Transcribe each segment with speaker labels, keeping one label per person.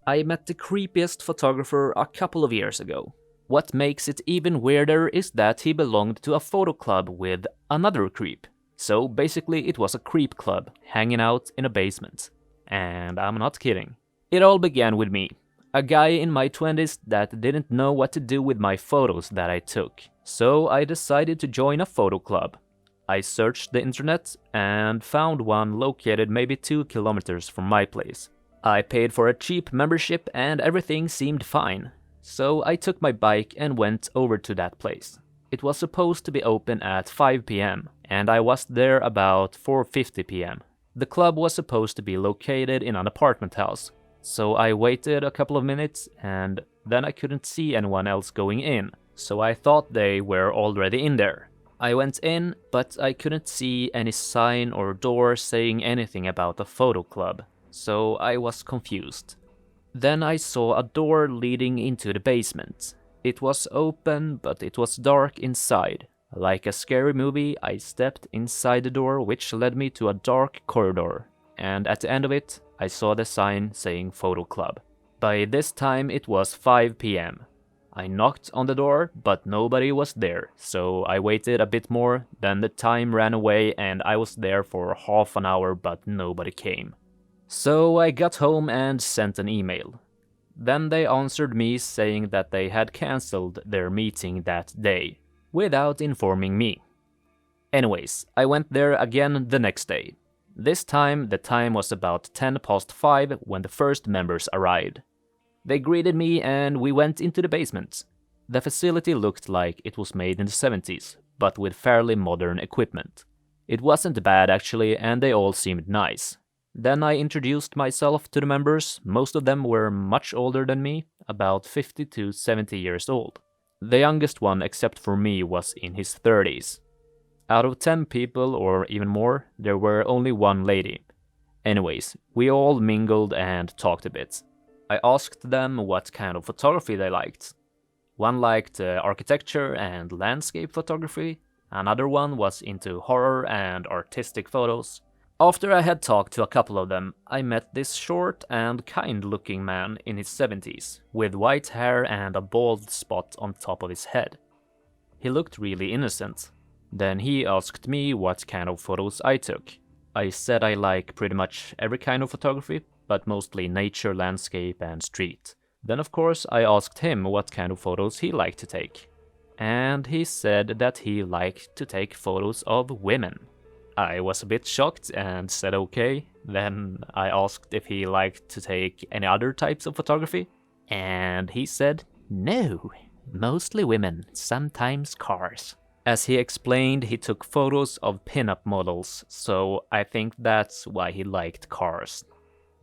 Speaker 1: I met the creepiest photographer a couple of years ago. What makes it even weirder is that he belonged to a photo club with another creep. So basically it was a creep club hanging out in a basement. And I'm not kidding. It all began with me, a guy in my 20s that didn't know what to do with my photos that I took. So I decided to join a photo club. I searched the internet and found one located maybe 2 kilometers from my place. I paid for a cheap membership and everything seemed fine. So I took my bike and went over to that place. It was supposed to be open at 5 p.m. and I was there about 4:50 p.m. The club was supposed to be located in an apartment house. So I waited a couple of minutes and then I couldn't see anyone else going in. So I thought they were already in there. I went in, but I couldn't see any sign or door saying anything about a photo club. So I was confused. Then I saw a door leading into the basement. It was open, but it was dark inside. Like a scary movie, I stepped inside the door, which led me to a dark corridor. And at the end of it, I saw the sign saying Photo Club. By this time, it was 5 p.m. I knocked on the door, but nobody was there, so I waited a bit more, then the time ran away and I was there for half an hour, but nobody came. So I got home and sent an email. Then they answered me saying that they had cancelled their meeting that day, without informing me. Anyways, I went there again the next day. This time, the time was about 10 past 5 when the first members arrived. They greeted me and we went into the basement. The facility looked like it was made in the 70s, but with fairly modern equipment. It wasn't bad actually, and they all seemed nice. Then I introduced myself to the members. Most of them were much older than me, about 50 to 70 years old. The youngest one, except for me, was in his 30s. Out of 10 people, or even more, there were only one lady. Anyways, we all mingled and talked a bit. I asked them what kind of photography they liked. One liked architecture and landscape photography, another one was into horror and artistic photos. After I had talked to a couple of them, I met this short and kind-looking man in his 70s, with white hair and a bald spot on top of his head. He looked really innocent. Then he asked me what kind of photos I took. I said I like pretty much every kind of photography, but mostly nature, landscape, and street. Then of course I asked him what kind of photos he liked to take. And he said that he liked to take photos of women. I was a bit shocked and said okay. Then I asked if he liked to take any other types of photography. And he said, no, mostly women, sometimes cars. As he explained, he took photos of pin-up models, so I think that's why he liked cars.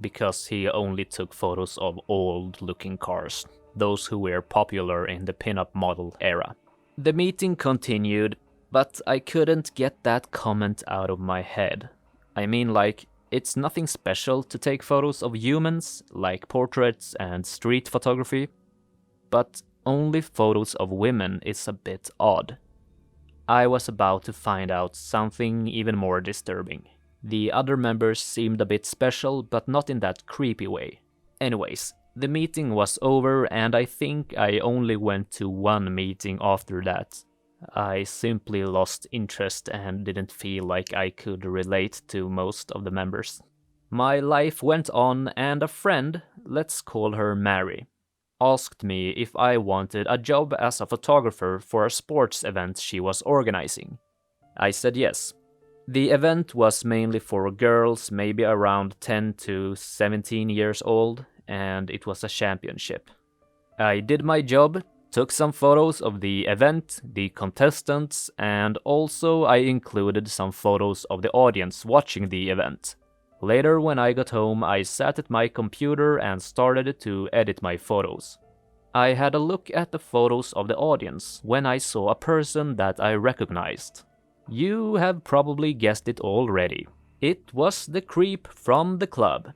Speaker 1: Because he only took photos of old-looking cars, those who were popular in the pin-up model era. The meeting continued, but I couldn't get that comment out of my head. I mean, like, it's nothing special to take photos of humans, like portraits and street photography, but only photos of women is a bit odd. I was about to find out something even more disturbing. The other members seemed a bit special, but not in that creepy way. Anyways, the meeting was over and I think I only went to one meeting after that. I simply lost interest and didn't feel like I could relate to most of the members. My life went on and a friend, let's call her Mary, asked me if I wanted a job as a photographer for a sports event she was organizing. I said yes. The event was mainly for girls, maybe around 10 to 17 years old, and it was a championship. I did my job, took some photos of the event, the contestants, and also I included some photos of the audience watching the event. Later, when I got home, I sat at my computer and started to edit my photos. I had a look at the photos of the audience when I saw a person that I recognized. You have probably guessed it already. It was the creep from the club.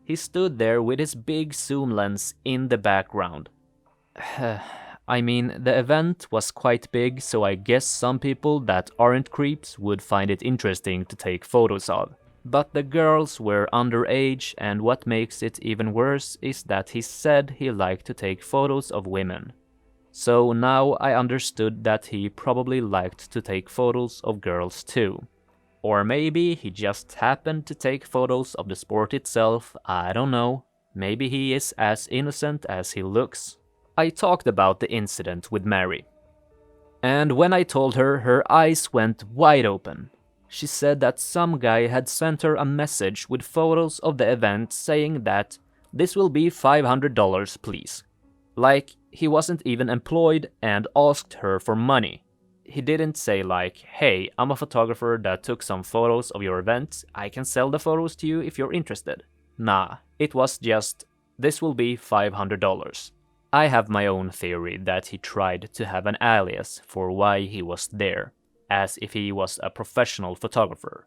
Speaker 1: He stood there with his big zoom lens in the background. I mean, the event was quite big, so I guess some people that aren't creeps would find it interesting to take photos of. But the girls were underage, and what makes it even worse is that he said he liked to take photos of women. So now I understood that he probably liked to take photos of girls too. Or maybe he just happened to take photos of the sport itself, I don't know. Maybe he is as innocent as he looks. I talked about the incident with Mary. And when I told her, her eyes went wide open. She said that some guy had sent her a message with photos of the event saying that this will be $500 please. Like, he wasn't even employed and asked her for money. He didn't say like, hey, I'm a photographer that took some photos of your event, I can sell the photos to you if you're interested. Nah, it was just, this will be $500. I have my own theory that he tried to have an alias for why he was there, as if he was a professional photographer.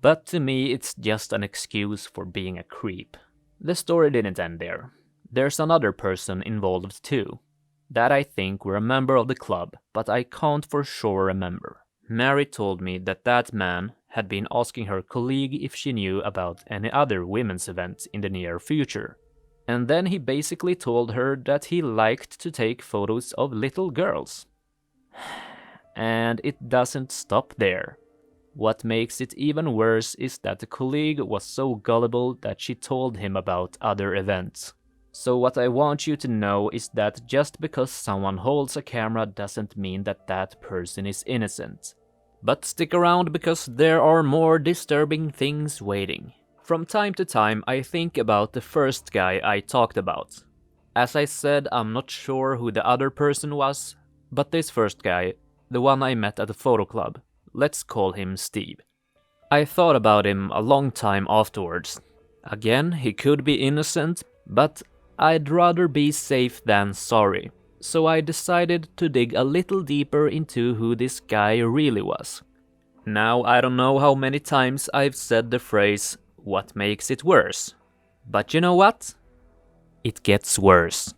Speaker 1: But to me, it's just an excuse for being a creep. The story didn't end there. There's another person involved too, that I think were a member of the club, but I can't for sure remember. Mary told me that that man had been asking her colleague if she knew about any other women's events in the near future. And then he basically told her that he liked to take photos of little girls. And it doesn't stop there. What makes it even worse is that the colleague was so gullible that she told him about other events. So what I want you to know is that just because someone holds a camera doesn't mean that that person is innocent. But stick around because there are more disturbing things waiting. From time to time I think about the first guy I talked about. As I said, I'm not sure who the other person was, but this first guy, the one I met at the photo club, let's call him Steve. I thought about him a long time afterwards. Again, he could be innocent, but I'd rather be safe than sorry. So I decided to dig a little deeper into who this guy really was. Now, I don't know how many times I've said the phrase, what makes it worse? But you know what? It gets worse.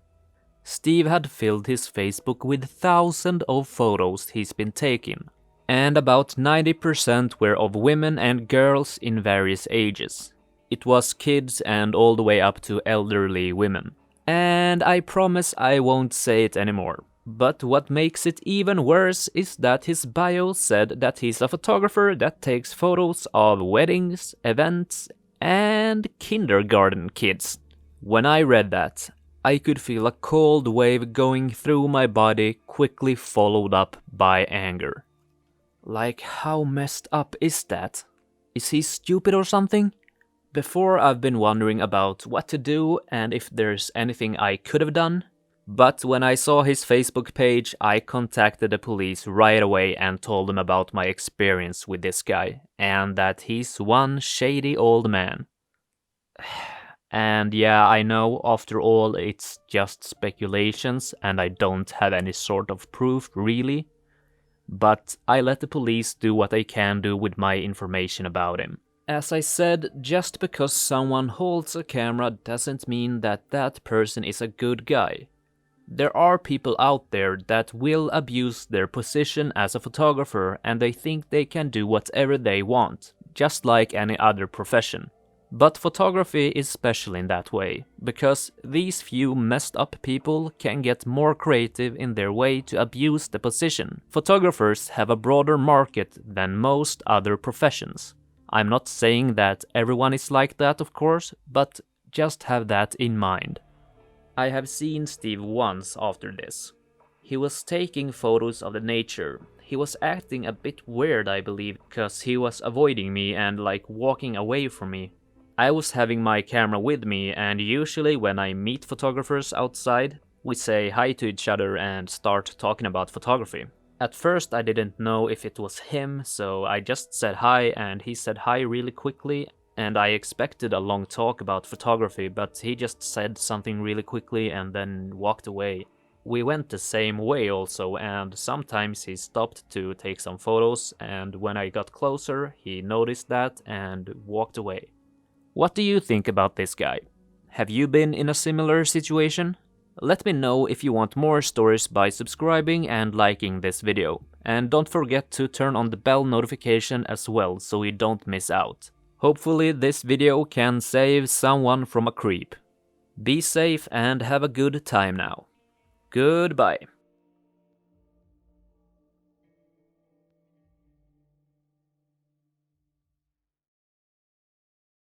Speaker 1: Steve had filled his Facebook with thousands of photos he's been taking, and about 90% were of women and girls in various ages. It was kids and all the way up to elderly women. And I promise I won't say it anymore. But what makes it even worse is that his bio said that he's a photographer that takes photos of weddings, events, and kindergarten kids. When I read that, I could feel a cold wave going through my body, quickly followed up by anger. Like, how messed up is that? Is he stupid or something? Before I've been wondering about what to do and if there's anything I could have done. But when I saw his Facebook page, I contacted the police right away and told them about my experience with this guy, and that he's one shady old man. And yeah, I know, after all, it's just speculations and I don't have any sort of proof, really. But I let the police do what they can do with my information about him. As I said, just because someone holds a camera doesn't mean that that person is a good guy. There are people out there that will abuse their position as a photographer and they think they can do whatever they want, just like any other profession. But photography is special in that way, because these few messed up people can get more creative in their way to abuse the position. Photographers have a broader market than most other professions. I'm not saying that everyone is like that, of course, but just have that in mind. I have seen Steve once after this. He was taking photos of the nature. He was acting a bit weird, I believe, because he was avoiding me and like walking away from me. I was having my camera with me, and usually when I meet photographers outside, we say hi to each other and start talking about photography. At first I didn't know if it was him, so I just said hi and he said hi really quickly, and I expected a long talk about photography, but he just said something really quickly and then walked away. We went the same way also, and sometimes he stopped to take some photos, and when I got closer he noticed that and walked away. What do you think about this guy? Have you been in a similar situation? Let me know if you want more stories by subscribing and liking this video. And don't forget to turn on the bell notification as well so you don't miss out. Hopefully this video can save someone from a creep. Be safe and have a good time now. Goodbye.